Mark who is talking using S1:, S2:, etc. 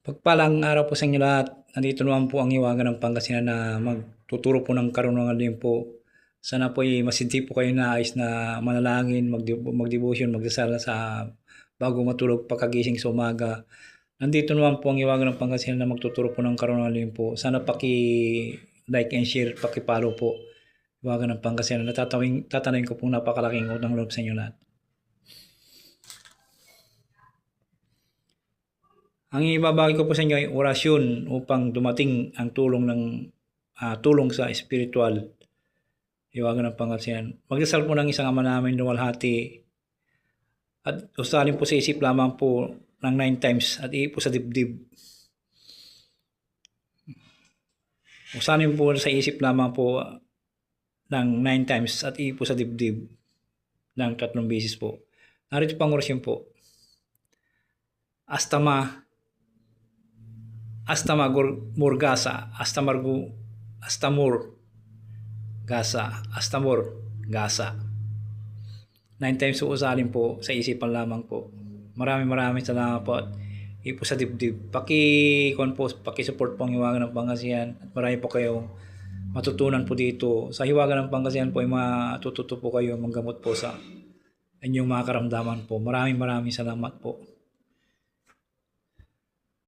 S1: Pagpalang araw po sa inyo lahat. Nandito naman po ang Hiwaga ng Pangasinan na magtuturo po ng karunungan din po. Sana po ay masinti po kayo na ayos na manalangin, magdevotion, magdasal sa bago matulog pagkagising sa umaga. Nandito naman po ang Hiwaga ng Pangasinan na magtuturo po ng karunungan din po. Sana like and share, paki-follow po. Hiwaga ng Pangasinan. Tatanungin ko po napakalaking utang loob sa inyo lahat. Ang ibabagi ko po sa inyo ay orasyon upang dumating ang tulong sa spiritual. Hiwaga ng Pangasinan. Magdasal po ng isang Ama namin luwalhati at usalin po sa isip lamang po ng 9 times at iipo sa dibdib. Usalin po sa isip lamang po ng 9 times at iipo sa dibdib ng 3 beses po. Narito pang orasyon po. Astamur Gasa. 9 times po usalin po sa isipan lamang po. Maraming salamat po at ipo sa dibdib. Paki-support po ang Hiwaga ng Pangasinan at marami po kayong matutunan po dito. Sa Hiwaga ng Pangasinan po ay matututo po kayo manggamot po sa inyong mga karamdaman po. Maraming salamat po.